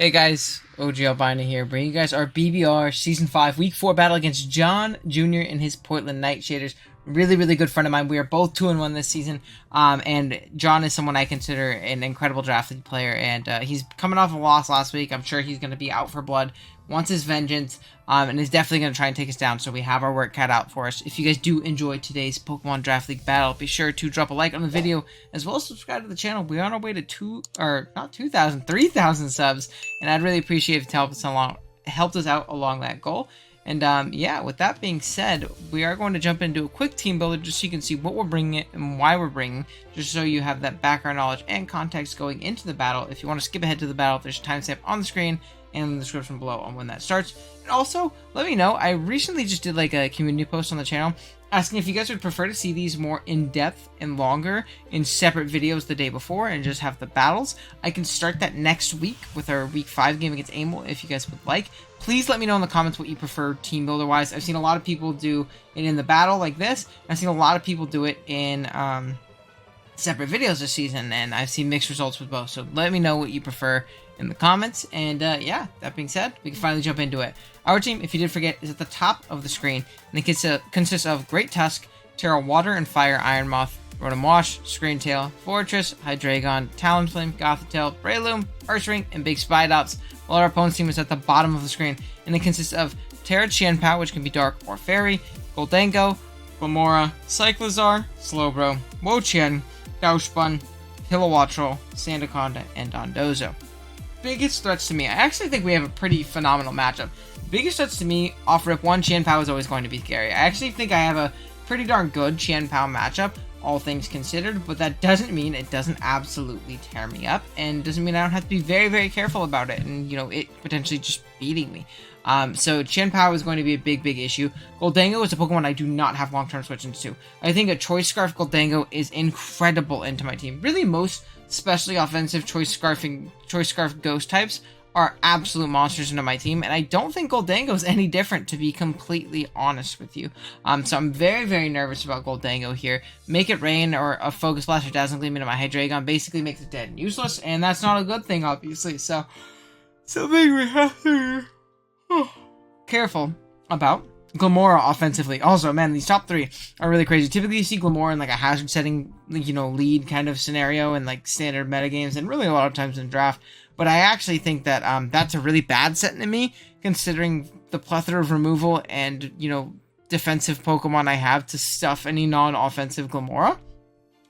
Hey guys, OG Albina here, bringing you guys our BBR Season 5 Week 4 battle against John Jr. and his Portland Nightshaders. Really good friend of mine. We are both 2-1 this season, and John is someone I consider an incredible draft league player, and he's coming off a loss last week. I'm sure he's going to be out for blood, wants his vengeance, and is definitely going to try and take us down, so we have our work cut out for us. If you guys do enjoy today's Pokemon Draft League battle, be sure to drop a like on the video, as well as subscribe to the channel. We're on our way to 3,000 subs, and I'd really appreciate if it helped us out along that goal. And yeah, with that being said, we are going to jump into a quick team builder just so you can see what we're bringing and why we're bringing, just so you have that background knowledge and context going into the battle. If you want to skip ahead to the battle, there's a timestamp on the screen and in the description below on when that starts. And also, let me know, I recently just did like a community post on the channel asking if you guys would prefer to see these more in-depth and longer in separate videos the day before and just have the battles. I can start that next week with our week 5 game against Amel if you guys would like. Please let me know in the comments what you prefer team builder wise. I've seen a lot of people do it in the battle like this. I've seen a lot of people do it in separate videos this season, and I've seen mixed results with both. So let me know what you prefer in the comments. And yeah, that being said, we can finally jump into it. Our team, if you did forget, is at the top of the screen, and it consists of Great Tusk, Tera Water and Fire Iron Moth, Rotom Wash, Screentail, Fortress, Hydreigon, Talonflame, Gothitelle, Breloom, Ursaring, and Big Spidops, while our opponent's team is at the bottom of the screen, and it consists of Tera Chien, which can be Dark or Fairy, Gholdengo, Glimmora, Cyclizar, Slowbro, Chien, Douchbun, Kilowattrel, Sandaconda, and Dondozo. Biggest threats to me, I actually think we have a pretty phenomenal matchup. Biggest threats to me, off-rip 1, Chien is always going to be scary. I actually think I have a pretty darn good Chien matchup, all things considered, but that doesn't mean it doesn't absolutely tear me up, and doesn't mean I don't have to be very careful about it, and, you know, it potentially just beating me. So Chien is going to be a big issue. Gholdengo is a Pokemon I do not have long-term switch into. I think a Choice Scarf Gholdengo is incredible into my team. Really, most especially offensive Choice Scarf Ghost types are absolute monsters into my team, and I don't think Gholdengo is any different, to be completely honest with you. So I'm very nervous about Gholdengo here. Make It Rain or a Focus Blast or Dazzling Gleam into my Hydreigon basically makes it dead and useless, and that's not a good thing, obviously. So something we have to be careful about. Glimmora offensively. Also, man, these top 3 are really crazy. Typically, you see Glimmora in like a hazard setting, you know, lead kind of scenario in like standard metagames, and really a lot of times in draft. But I actually think that that's a really bad setting to me, considering the plethora of removal and, you know, defensive Pokemon I have to stuff any non-offensive Glimmora.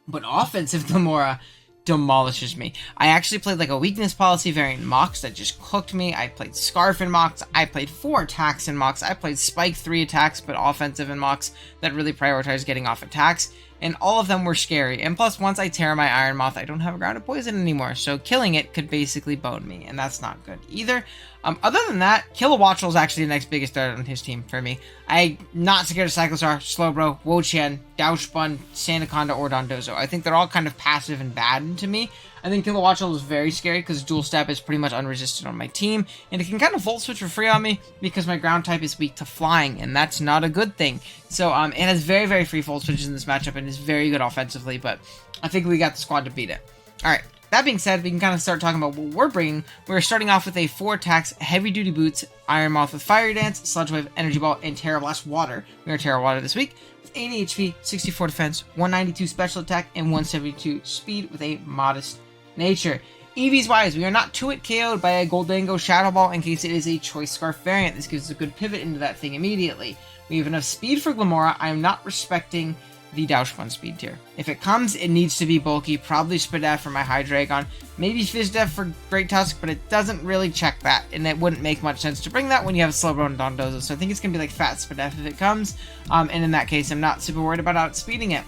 But offensive Glimmora demolishes me. I actually played like a weakness policy variant in Mox that just cooked me. I played Scarf in Mox. I played 4 attacks in Mox. I played Spike 3 attacks, but offensive in Mox that really prioritized getting off attacks. And all of them were scary. And plus, once I tear my Iron Moth, I don't have a grounded poison anymore. So killing it could basically bone me, and that's not good either. Other than that, Kilowattrel is actually the next biggest threat on his team for me. I'm not scared of Cyclizar, Slowbro, Chien, Douchbun, Sandaconda, or Dondozo. I think they're all kind of passive and bad to me. I think Kilowattrel is very scary because Dual Step is pretty much unresisted on my team, and it can kind of Volt Switch for free on me because my ground type is weak to flying, and that's not a good thing. So it has very free Volt Switches in this matchup and is very good offensively, but I think we got the squad to beat it. Alright, that being said, we can kind of start talking about what we're bringing. We're starting off with a 4 attacks, heavy duty boots, Iron Moth with Fire Dance, Sludge Wave, Energy Ball, and Tera Blast Water. We are Tera Water this week with 80 HP, 64 defense, 192 special attack, and 172 speed with a modest nature. EVs wise, we are not 2-hit KO'd by a Gholdengo Shadow Ball in case it is a Choice Scarf variant. This gives us a good pivot into that thing immediately. We have enough speed for Glimmora. I am not respecting the Douchbun speed tier. If it comes, it needs to be bulky, probably Spadef for my Hydreigon, maybe Fizdef for Great Tusk, but it doesn't really check that, and it wouldn't make much sense to bring that when you have Slowbro and Dondozo, so I think it's going to be like Fat Spadef if it comes, and in that case, I'm not super worried about outspeeding it.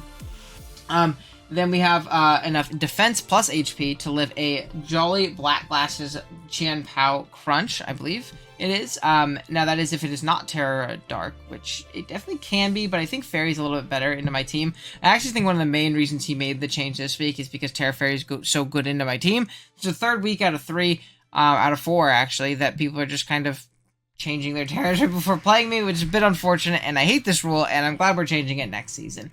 Then we have enough defense plus HP to live a Jolly Black Glasses Chien Crunch, I believe it is. Now that is if it is not Tera Dark, which it definitely can be, but I think Fairy's a little bit better into my team. I actually think one of the main reasons he made the change this week is because Tera Fairy's so good into my team. It's the 3rd week out of 3, out of 4 actually, that people are just kind of changing their territory before playing me, which is a bit unfortunate, and I hate this rule, and I'm glad we're changing it next season.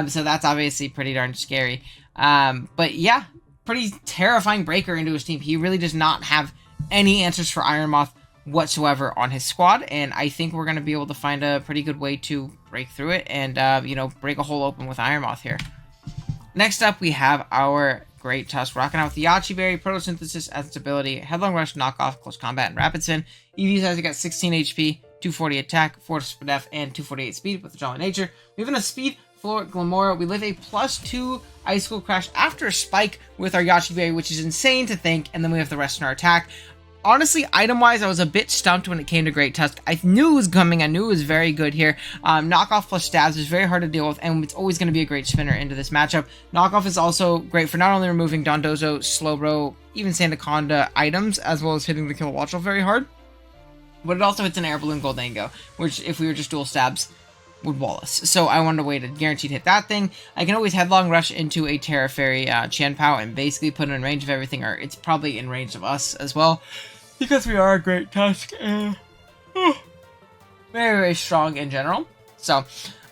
So that's obviously pretty darn scary. But yeah, pretty terrifying breaker into his team. He really does not have any answers for Iron Moth whatsoever on his squad, and I think we're going to be able to find a pretty good way to break through it and, you know, break a hole open with Iron Moth here. Next up, we have our Great Tusk, rocking out with the Yachi Berry, Photosynthesis as its ability, Headlong Rush, Knockoff, Close Combat, and Rapid Spin. EV's has got 16 HP, 240 attack, 4 def, and 248 speed with the Jolly Nature. We have enough speed for Glimmora. We live a +2 Icicle Crash after a spike with our Yachi Berry, which is insane to think, and then we have the rest in our attack. Honestly, item-wise, I was a bit stumped when it came to Great Tusk. I knew it was coming. I knew it was very good here. Knockoff plus Stabs is very hard to deal with, and it's always going to be a great spinner into this matchup. Knockoff is also great for not only removing Dondozo, Slowbro, even Sandaconda items, as well as hitting the Kill Watchel very hard, but it also hits an Air Balloon Gholdengo, which, if we were just dual Stabs, would wall us. So I wanted a way to guaranteed hit that thing. I can always Headlong Rush into a Tera Fairy Chien and basically put it in range of everything, or it's probably in range of us as well, because we are a Great Tusk and very, very strong in general. So,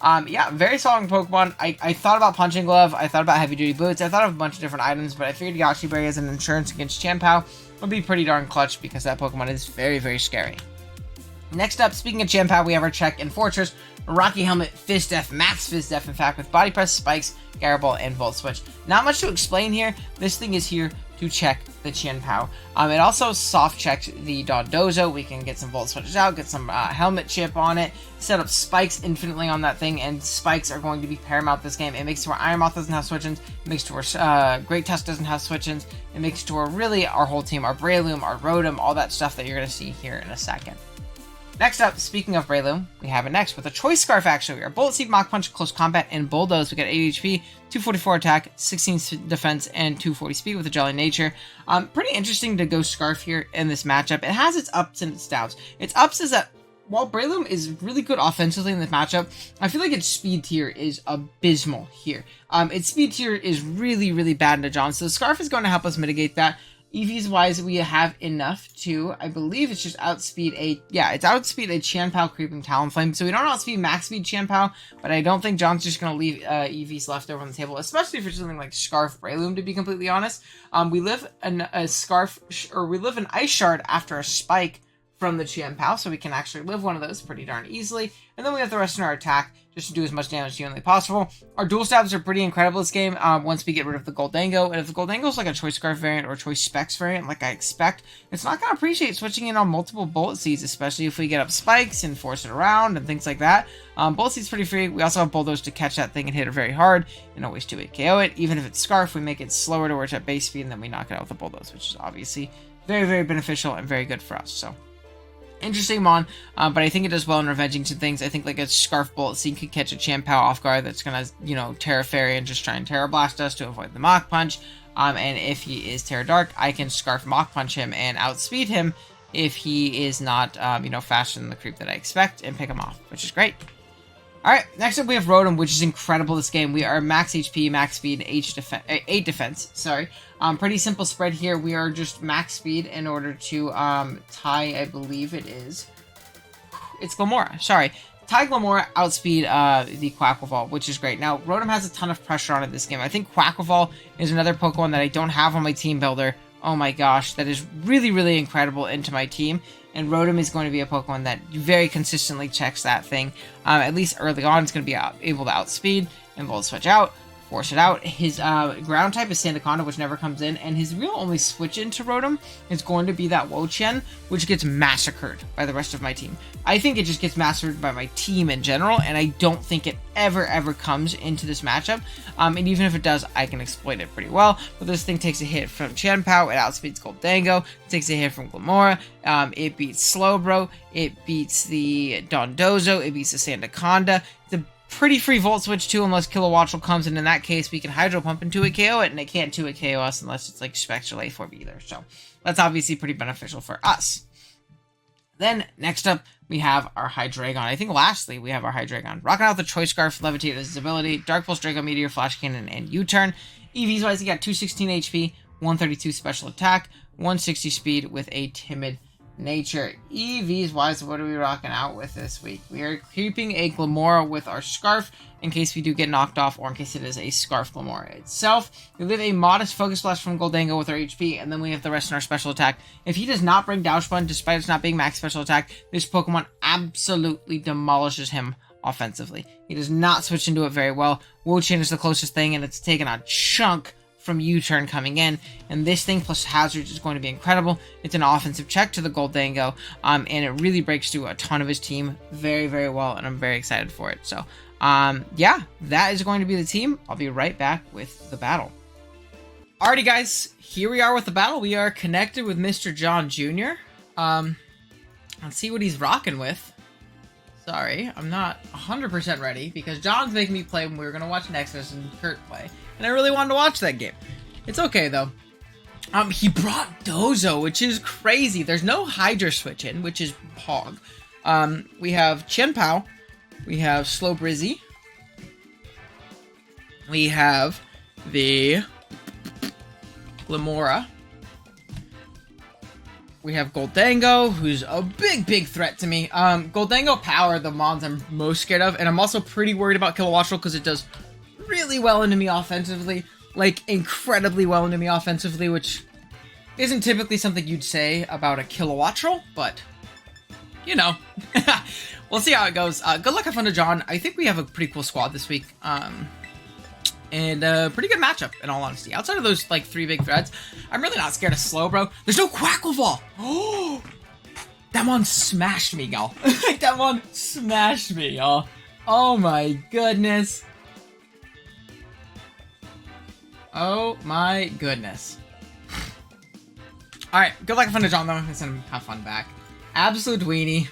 yeah, very solid Pokemon. I thought about Punching Glove, I thought about Heavy Duty Boots, I thought of a bunch of different items, but I figured Yachi Berry as an insurance against Chien would be pretty darn clutch because that Pokemon is very, very scary. Next up, speaking of Chien we have our Check and Fortress, Rocky Helmet, Fizz Def, Max Fizz Def, in fact, with Body Press, Spikes, Garaball, and Volt Switch. Not much to explain here. This thing is here to check the Chien it also soft checks the Dondozo. We can get some Volt Switches out, get some Helmet Chip on it, set up Spikes infinitely on that thing, and Spikes are going to be paramount this game. It makes it to where Iron Moth doesn't have switch-ins, it makes it to where Great Tusk doesn't have switch-ins, it makes it to where really our whole team, our Breloom, our Rotom, all that stuff that you're going to see here in a second. Next up, speaking of Breloom, we have it next with a Choice Scarf, actually. We are Bullet Seed, Mach Punch, Close Combat, and Bulldoze. We got 8 HP, 244 attack, 16 defense, and 240 speed with a Jolly Nature. Pretty interesting to go Scarf here in this matchup. It has its ups and its downs. Its ups is that while Breloom is really good offensively in this matchup, I feel like its speed tier is abysmal here. Its speed tier is really, really bad in the John, so the Scarf is going to help us mitigate that. EVs wise, we have enough to, I believe it's just outspeed it's outspeed a Chien Creeping Talonflame. So we don't outspeed max speed Chien but I don't think John's just going to leave EVs left over on the table, especially for something like Scarf Breloom, to be completely honest. We live an Ice Shard after a Spike from the Chien so we can actually live one of those pretty darn easily. And then we have the rest in our attack, just to do as much damage as humanly possible. Our dual stabs are pretty incredible this game once we get rid of the Gholdengo. And if the Gholdengo is like a Choice Scarf variant or Choice Specs variant, like I expect, it's not going to appreciate switching in on multiple Bullet Seeds, especially if we get up Spikes and force it around and things like that. Bullet Seed's pretty free. We also have Bulldoze to catch that thing and hit it very hard and always 2-8 KO it. Even if it's Scarf, we make it slower to where it's at base speed, and then we knock it out with the Bulldoze, which is obviously very, very beneficial and very good for us. So, interesting mon, but I think it does well in revenging some things. I think like a Scarf Bullet Seed could catch a Chien off guard that's gonna, you know, Tera Fairy and just try and Tera Blast us to avoid the Mach Punch. And if he is Tera Dark, I can Scarf Mach Punch him and outspeed him if he is not, you know, faster than the creep that I expect, and pick him off, which is great. Alright, next up we have Rotom, which is incredible this game. We are max HP, max speed, 8 defense, sorry. Pretty simple spread here. We are just max speed in order to tie, I believe it is. It's Glimmora, sorry. Tie Glimmora, outspeed the Quaquaval, which is great. Now, Rotom has a ton of pressure on it this game. I think Quaquaval is another Pokemon that I don't have on my team builder. Oh my gosh, that is really, really incredible into my team. And Rotom is going to be a Pokemon that very consistently checks that thing. At least early on, it's going to be able to outspeed and Volt Switch out, force it out. His ground type is Sandaconda, which never comes in, and his real only switch into Rotom is going to be that Chien, which gets massacred by the rest of my team. I think it just gets massacred by my team in general, and I don't think it ever comes into this matchup. And even if it does, I can exploit it pretty well. But this thing takes a hit from Chien it outspeeds Gholdengo, it takes a hit from Glimmora, it beats Slowbro, it beats the Dondozo, it beats the Sandaconda. It's a pretty free Volt Switch too, unless Kilowattrel comes, and in that case we can Hydro Pump and 2-hit KO it, and it can't 2-hit KO us unless it's like Spectral A4 either. So that's obviously pretty beneficial for us. Then next up we have our Hydreigon. I think lastly we have our Hydreigon. Rocking out the Choice Scarf, Levitate as his ability, Dark Pulse, Draco Meteor, Flash Cannon, and U-Turn. EVs wise, he got 216 HP, 132 special attack, 160 speed with a timid nature. EVs wise, what are we rocking out with this week? We are keeping a Glimmora with our Scarf in case we do get knocked off, or in case it is a Scarf Glimmora itself. We live a modest Focus Blast from Gholdengo with our HP, and then we have the rest in our special attack. If he does not bring Douse Bun, despite us not being max special attack, this Pokemon absolutely demolishes him offensively. He does not switch into it very well. Chien is the closest thing, and it's taken a chunk from U-turn coming in, and this thing plus Hazards is going to be incredible. It's an offensive check to the Gholdengo, and it really breaks through a ton of his team very, very well, and I'm very excited for it. So, yeah, that is going to be the team. I'll be right back with the battle. Alrighty, guys, here we are with the battle. We are connected with Mr. John Jr. Let's see what he's rocking with. Sorry, I'm not 100% ready, because John's making me play when we were going to watch Nexus and Kurt play. And I really wanted to watch that game. It's okay, though. He brought Dozo, which is crazy. There's no Hydra switch in, which is hog. We have Chien Pao. We have Slow Brizzy. We have the Glimmora. We have Gholdengo, who's a big threat to me. Gholdengo Power, the mons I'm most scared of, and I'm also pretty worried about Kilowattrel because it does really well into me offensively, like incredibly well into me offensively, which isn't typically something you'd say about a Kilowattrel, but you know, we'll see how it goes. Good luck, have fun to John. I think we have a pretty cool squad this week, and a pretty good matchup, in all honesty. Outside of those like 3 big threats, I'm really not scared of Slowbro. There's no Quackleval. Oh, that one smashed me, y'all. That one smashed me, y'all. Oh my goodness. Oh my goodness. Alright, good luck and fun to John though. Let's send him have fun back. Absolute weenie.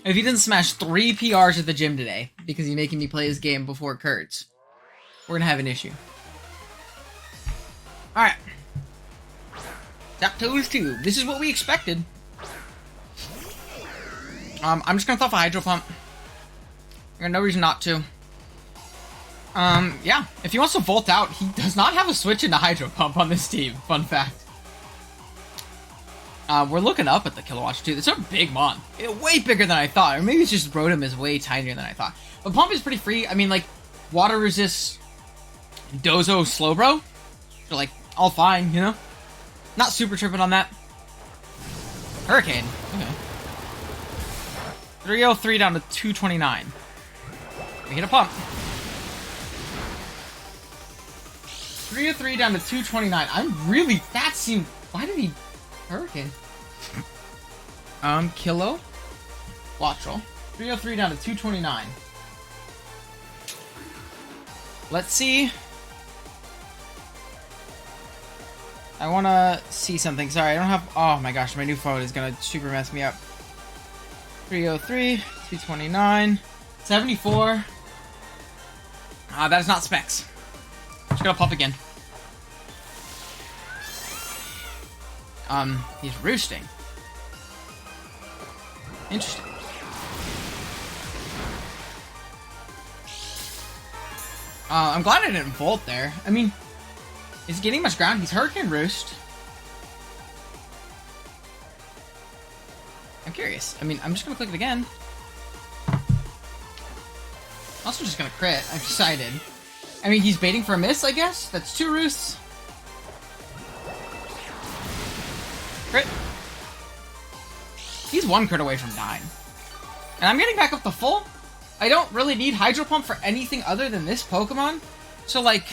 If he didn't smash 3 PRs at the gym today because he's making me play his game before Kurt's, we're gonna have an issue. Alright. Zapdos 2. This is what we expected. I'm just gonna throw off a Hydro Pump. I got no reason not to. Yeah, if he wants to Volt out, he does not have a switch into Hydro Pump on this team. Fun fact. We're looking up at the Kilowatts too. It's a big mon. Way bigger than I thought. Or maybe it's just Rotom is way tinier than I thought. But Pump is pretty free. I mean, like, Water Resist, Dozo, Slowbro, they're like, all fine, you know? Not super tripping on that. Hurricane. Okay. 303 down to 229. We hit a Pump. 303 down to 229. I'm really... That seemed... Why did he... Hurricane. Kilo. Wattrel. 303 down to 229. Let's see. I want to see something. Sorry, I don't have... Oh my gosh, my new phone is going to super mess me up. 303, 229, 74. That is not specs. Just gonna pop again. He's roosting. Interesting. I'm glad I didn't Volt there. I mean, is he getting much ground? He's Hurricane Roost. I'm curious. I mean, I'm just gonna click it again. Also just gonna crit. I've decided. I mean, he's baiting for a miss, I guess? That's 2 roosts. Crit. He's 1 crit away from dying. And I'm getting back up to full. I don't really need Hydro Pump for anything other than this Pokemon. So, like,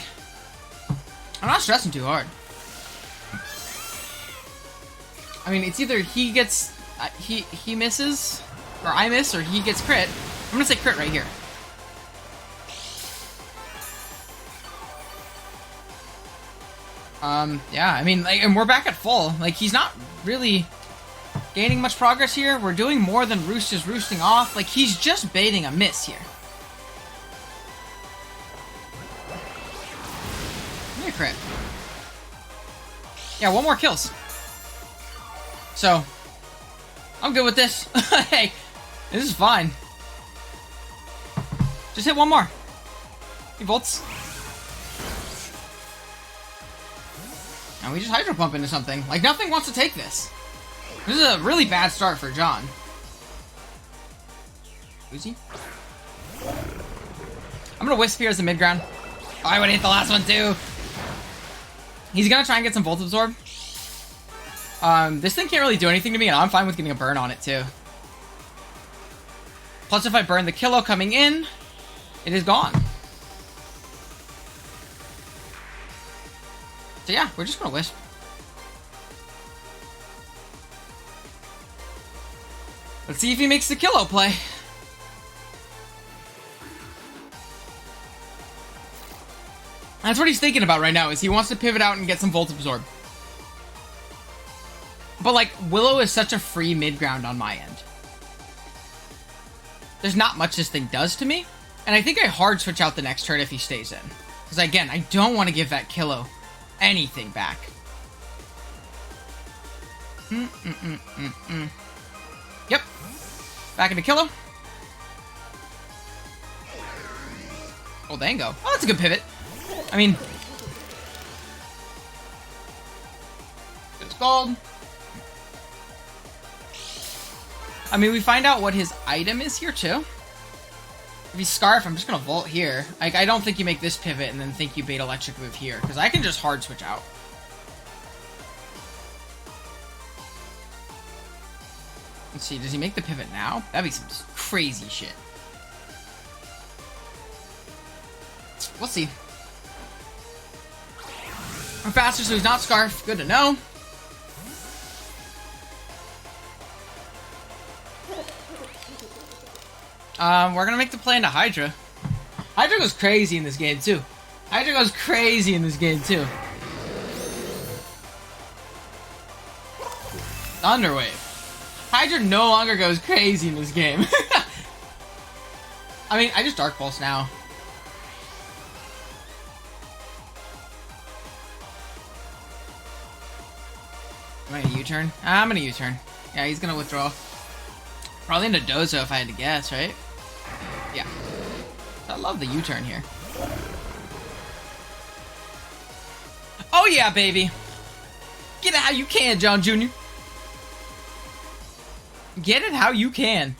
I'm not stressing too hard. I mean, it's either he gets... he misses, or I miss, or he gets crit. I'm gonna say crit right here. Yeah, I mean, like, and we're back at full. Like, he's not really gaining much progress here. We're doing more than Roost is roosting off. Like, he's just baiting a miss here. Give me a crit. Yeah, 1 more kills. So, I'm good with this. Hey, this is fine. Just hit 1 more. He volts. And we just Hydro Pump into something. Like, nothing wants to take this. This is a really bad start for John. Who's he? I'm gonna Wisp here as the mid ground. Oh, I would hit the last one too. He's gonna try and get some Volt Absorb. This thing can't really do anything to me, and I'm fine with getting a burn on it too. Plus, if I burn the Kilo coming in, it is gone. So yeah, we're just gonna Wisp. Let's see if he makes the Kilo play. That's what he's thinking about right now, is he wants to pivot out and get some Volt Absorb. But, like, Willow is such a free mid-ground on my end. There's not much this thing does to me. And I think I hard switch out the next turn if he stays in. Because, again, I don't want to give that Kilo anything back. Yep. Back into Kilo. Gholdengo. Oh, that's a good pivot. I mean, it's gold. I mean, we find out what his item is here, too. If he's Scarf, I'm just going to Volt here. Like, I don't think you make this pivot and then think you bait Electric move here, because I can just hard switch out. Let's see, does he make the pivot now? That'd be some crazy shit. We'll see. I'm faster, so he's not Scarf. Good to know. We're gonna make the play into Hydra. Hydra goes crazy in this game, too. Hydra goes crazy in this game, too. Thunderwave. Hydra no longer goes crazy in this game. I mean, I just Dark Pulse now. Am I gonna U-turn? I'm gonna U-turn. Yeah, he's gonna withdraw. Probably into Dozo if I had to guess, right? Yeah. I love the U-turn here. Oh yeah, baby! Get it how you can, John Jr. Get it how you can.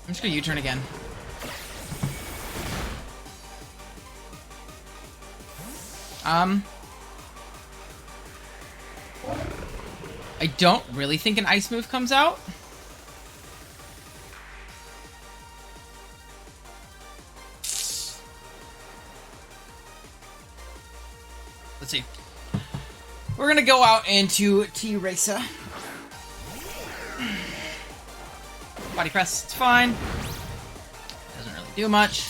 I'm just gonna U-turn again. I don't really think an ice move comes out. Let's see. We're gonna go out into T-Racer. Body press, it's fine. Doesn't really do much.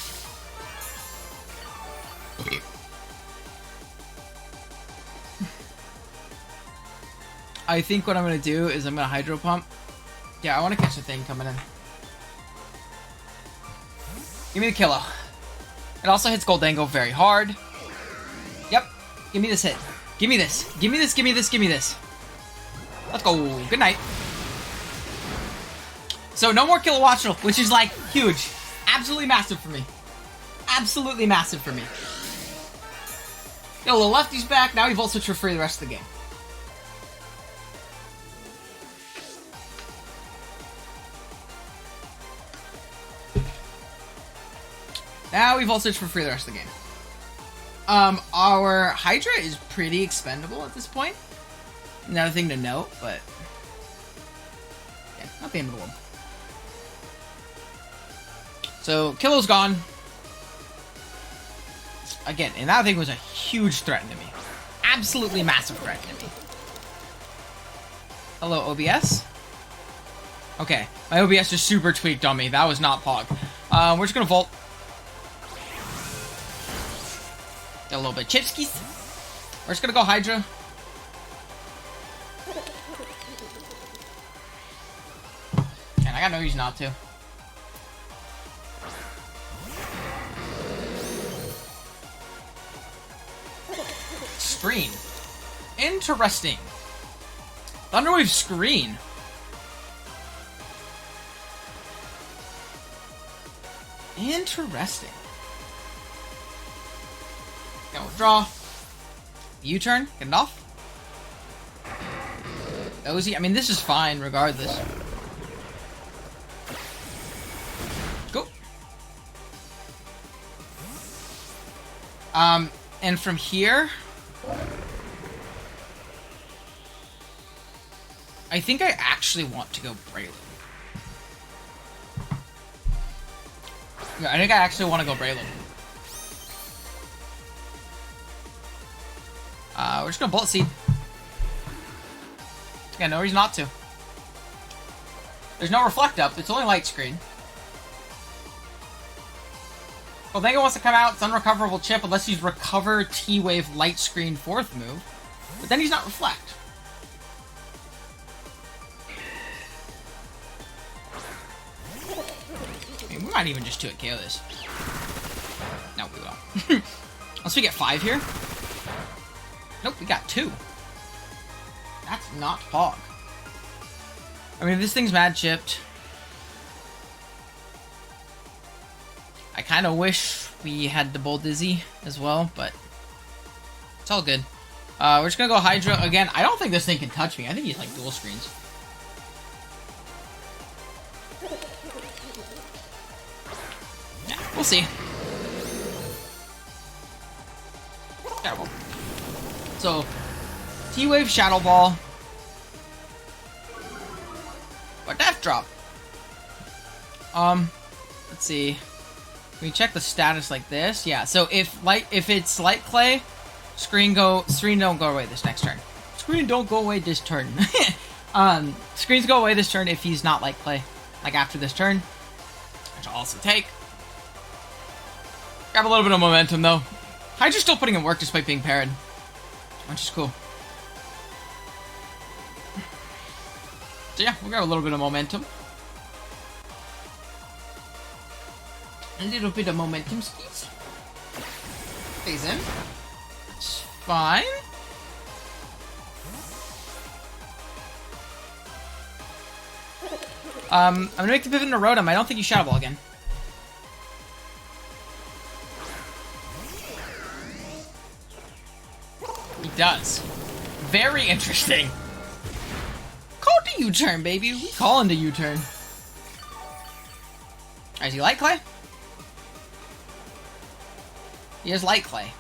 I think what I'm going to do is I'm going to Hydro Pump. Yeah, I want to catch the thing coming in. Give me the Kilo. It also hits Gholdengo very hard. Yep. Give me this hit. Give me this. Give me this, give me this, give me this. Let's go. Good night. So no more Kilowattrel, which is like huge. Absolutely massive for me. Absolutely massive for me. Get a little lefties back. Now we've also for free the rest of the game. Now we've all searched for free the rest of the game. Our Hydra is pretty expendable at this point. Another thing to note, but yeah, not the end of the world. So Kilo's gone. Again, and that thing was a huge threat to me. Absolutely massive threat to me. Hello, OBS. Okay, my OBS just super tweaked on me. That was not Pog. We're just gonna Volt. Get a little bit of chipskis. We're just gonna go Hydra. And I got no reason not to. Screen. Interesting. Thunderwave screen. Interesting. Gonna withdraw. U-turn, get it off. Dozy, I mean, this is fine regardless. Go. And from here, I think I actually want to go Braylon. Yeah, I think I actually want to go Braylon. We're just gonna Bullet Seed. Yeah, no reason not to. There's no Reflect Up, it's only Light Screen. Gholdengo wants to come out, it's unrecoverable chip unless he's Recover T-Wave Light Screen 4th move. But then he's not Reflect. I mean, we might even just 2-hit KO this. No, we will. Unless we get 5 here. Nope, we got 2. That's not Pog. I mean, this thing's mad chipped. I kind of wish we had the Bull Dizzy as well, but it's all good. We're just gonna go Hydra again. I don't think this thing can touch me. I think he's like dual screens. Yeah, we'll see. Terrible. So, T-Wave Shadow Ball. Or Death Drop. Let's see. Can we check the status like this? Yeah, so if it's Light Clay, screen don't go away this next turn. Screen don't go away this turn. Screens go away this turn if he's not Light Clay. Like after this turn. Which I'll also take. Grab a little bit of momentum though. Hydra's still putting in work despite being paired. Which is cool. So yeah, we'll grab a little bit of momentum. A little bit of momentum skis. Stays in. It's fine. I'm gonna make the pivot into Rotom. I don't think you Shadow Ball again. He does. Very interesting. Call to U-turn, baby. We call into U-turn. Is he Light Clay? He has Light Clay.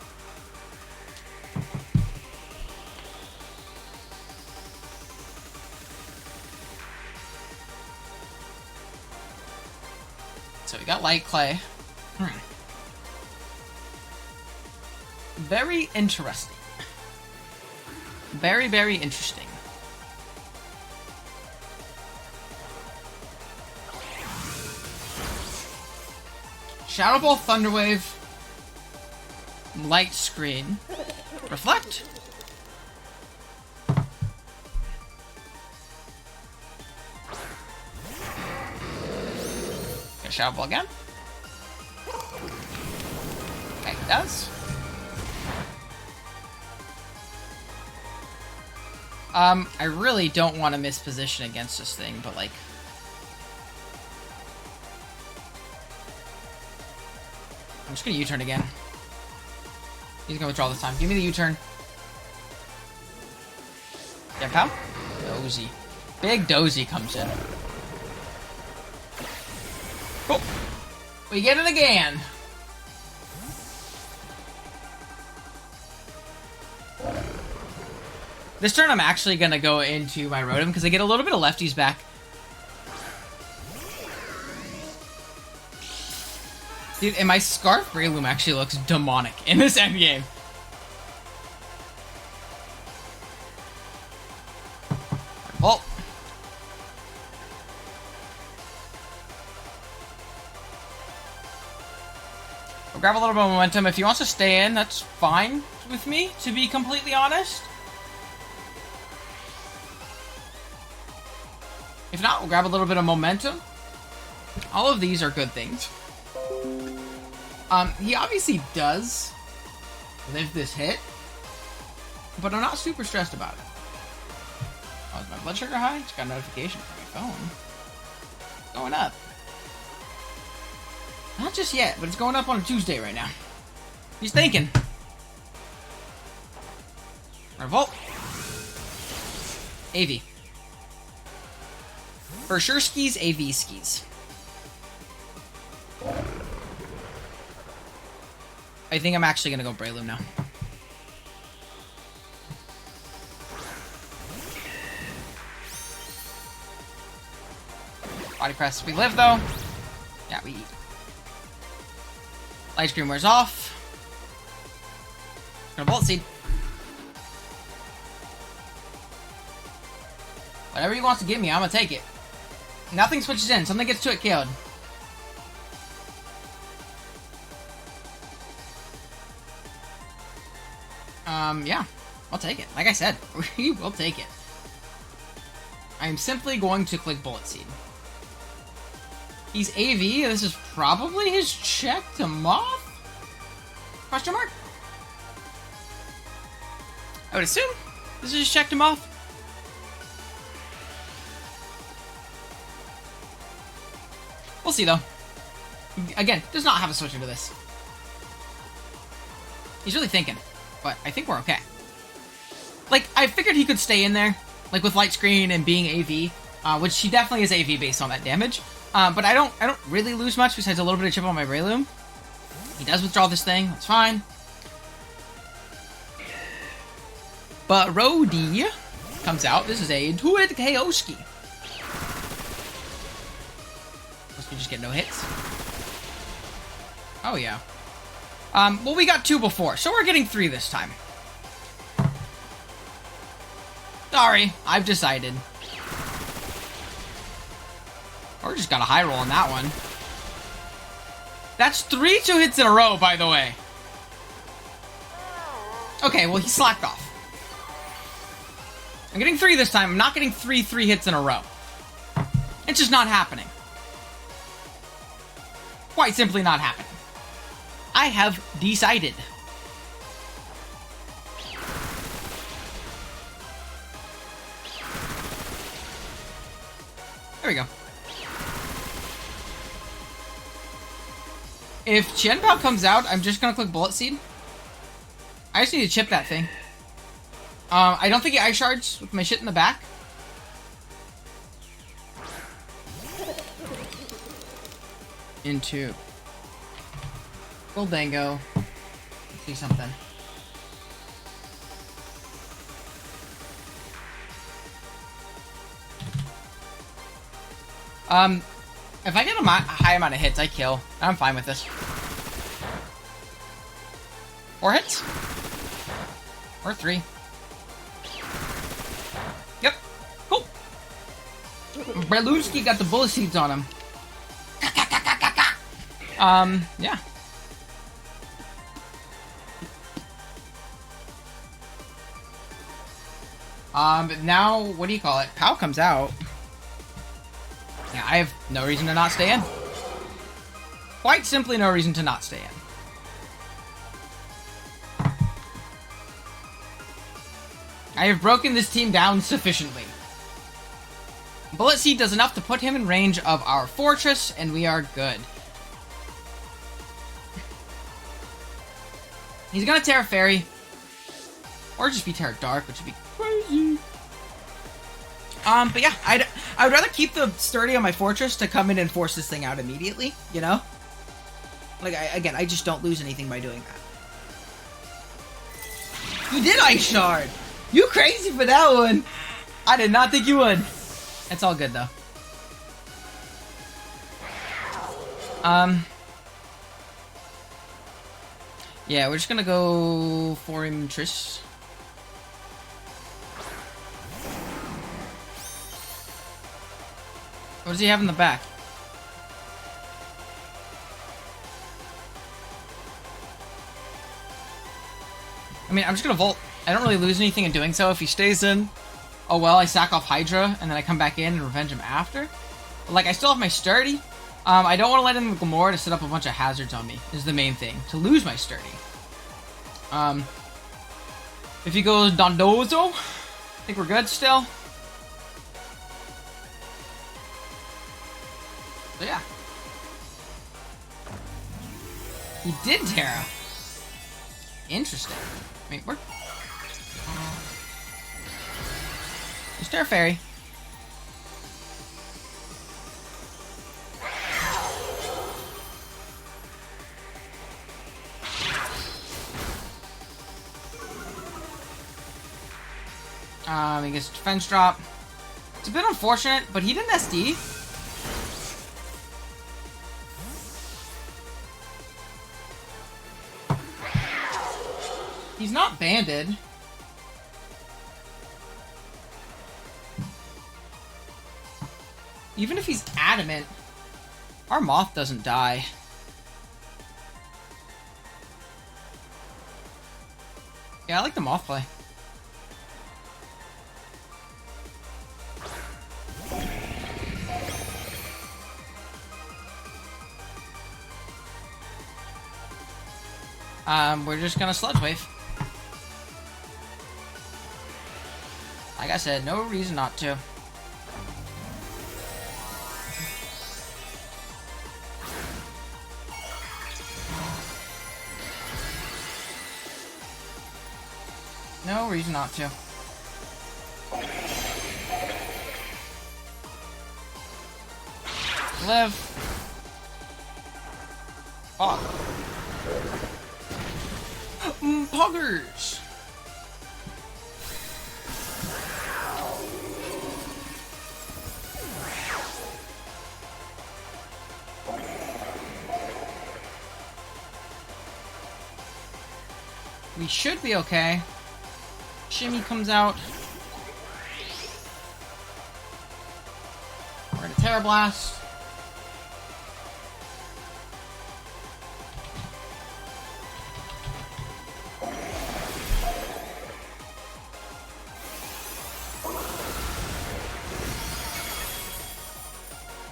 So we got Light Clay. Very interesting. Very, very interesting. Shadow Ball, Thunder Wave, Light Screen, Reflect. Okay, Shadow Ball again. Okay, it does. I really don't want to miss position against this thing, but like... I'm just gonna U-turn again. He's gonna withdraw this time. Give me the U-turn. Yeah, pal? Dozy. Big Dozy comes in. Oh! We get it again! This turn I'm actually gonna go into my Rotom because I get a little bit of lefties back. Dude, and my Scarf Breloom actually looks demonic in this endgame. Well. We'll grab a little bit of momentum. If he wants to stay in, that's fine with me, to be completely honest. If not, we'll grab a little bit of momentum. All of these are good things. He obviously does live this hit, but I'm not super stressed about it. Oh, is my blood sugar high? Just got a notification from my phone. Going up. Not just yet, but it's going up on a Tuesday right now. He's thinking. Revolt. AV. For sure skis, AV skis. I think I'm actually gonna go Breloom now. Body press. We live though. Yeah, we eat. Light screen wears off. Gonna Bolt Seed. Whatever he wants to give me, I'm gonna take it. Nothing switches in. Something gets to it KO'd. Yeah. I'll take it. Like I said, we will take it. I'm simply going to click Bullet Seed. He's AV. This is probably his check to Moth? Question mark? I would assume this is his check to Moth. We'll see, though. Again, does not have a switch into this. He's really thinking, but I think we're okay. Like, I figured he could stay in there, like with Light Screen and being AV, which he definitely is AV based on that damage. But I don't really lose much besides a little bit of chip on my Breloom. He does withdraw this thing, that's fine. But Rody comes out. This is a Intuit Kaoski. Must we just get no hits? Oh yeah. Well, we got 2 before, so we're getting 3 this time. Sorry, I've decided. Or just got a high roll on that one. That's 3 2-hits in a row, by the way. Okay, well, he slacked off. I'm getting 3 this time. I'm not getting 3 3-hits in a row. It's just not happening. Quite simply not happening. I have decided. There we go. If Chien comes out, I'm just gonna click Bullet Seed. I just need to chip that thing. I don't think he Ice Shards with my shit in the back. Into Gholdengo. Let's see something. If I get a high amount of hits, I kill. I'm fine with this. 4 hits? Or 3. Yep. Cool. Breloomski got the bullet seeds on him. Yeah. Now, what do you call it? Pow comes out. Yeah, I have no reason to not stay in. Quite simply no reason to not stay in. I have broken this team down sufficiently. Bullet Seed does enough to put him in range of our fortress, and we are good. He's gonna Tera Fairy. Or just be Tera Dark, which would be crazy. But yeah, I would rather keep the Sturdy on my fortress to come in and force this thing out immediately, you know? Like, I just don't lose anything by doing that. You did Ice Shard! You crazy for that one! I did not think you would. It's all good, though. Yeah, we're just gonna go for him, Triss. What does he have in the back? I mean, I'm just gonna Volt. I don't really lose anything in doing so. If he stays in, oh well, I sack off Hydra, and then I come back in and revenge him after. But, like, I still have my Sturdy. I don't want to let in the Glimmora to set up a bunch of hazards on me, is the main thing. To lose my Sturdy. If he goes Dondozo, I think we're good still. So yeah. He did Tera. Interesting. I mean, we're... Just Tera Fairy. He gets defense drop. It's a bit unfortunate, but he didn't SD. He's not banded. Even if he's adamant, our Moth doesn't die. Yeah, I like the Moth play. We're just gonna Sludge Wave. Like I said, no reason not to. No reason not to. Live. Fuck. Poggers. We should be okay. Shimmy comes out. We're gonna Tera Blast.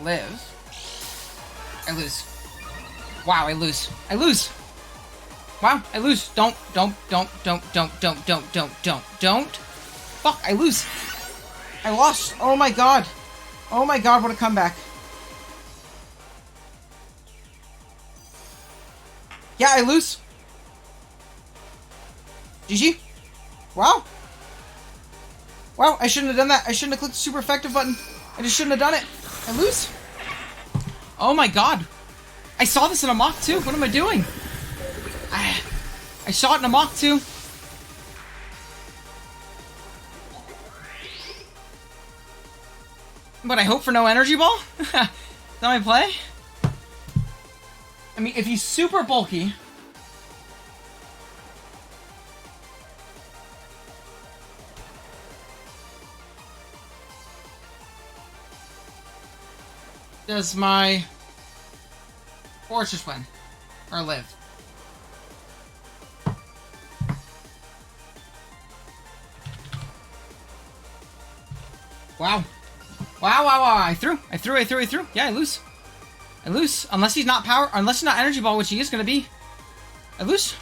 Lives. I lose. Wow, I lose. I lose. Wow, I lose. Don't. Fuck, I lose. I lost. Oh my god. Oh my god, what a comeback. Yeah, I lose. GG. Wow. Wow, I shouldn't have done that. I shouldn't have clicked the super effective button. I just shouldn't have done it. I lose. Oh my god. I saw this in a mock too. What am I doing? I saw it in a mock too. But I hope for no energy ball? Is that my play? I mean, if he's super bulky... Does my horse just win? Or live? Wow. Wow. I threw. Yeah, I lose. I lose. Unless he's not power, unless he's not energy ball, which he is gonna be. I lose.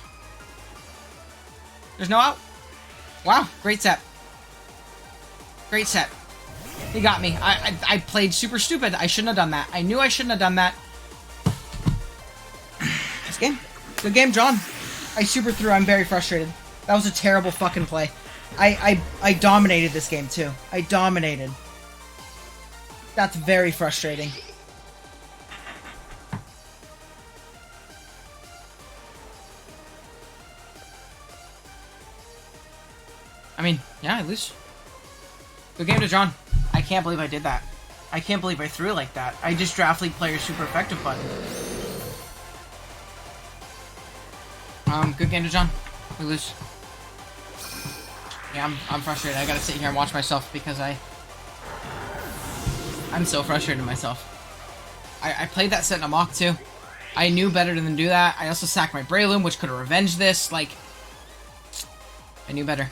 There's no out. Wow, great set. Great set. He got me. I played super stupid. I shouldn't have done that. I knew I shouldn't have done that. This game. Good game, John. I super threw. I'm very frustrated. That was a terrible fucking play. I dominated this game, too. I dominated. That's very frustrating. I mean, yeah, I lose. Good game to John. I can't believe I did that. I can't believe I threw like that. I just draft league player super effective button. Good game to John. We lose. Yeah, I'm frustrated. I gotta sit here and watch myself because I'm so frustrated with myself. I played that set in a mock too. I knew better than to do that. I also sacked my Breloom, which could have revenged this. Like, I knew better.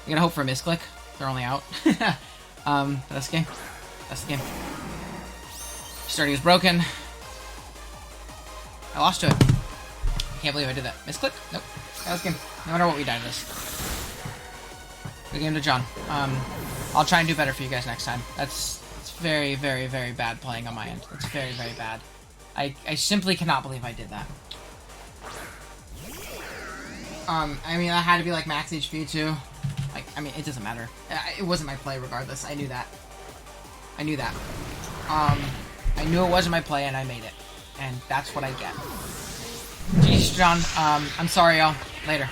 I'm gonna hope for a misclick. They're only out. That's the game. That's the game. Starting is broken. I lost to it. I can't believe I did that. Misclick? Nope. That's the game. No matter what we die to this. Good game to John. I'll try and do better for you guys next time. It's very, very, very bad playing on my end. It's very, very bad. I simply cannot believe I did that. I mean, that had to be like max HP too. Like, I mean, it doesn't matter. It wasn't my play regardless. I knew that. I knew that. I knew it wasn't my play, and I made it. And that's what I get. Jeez, John. I'm sorry, y'all. Later.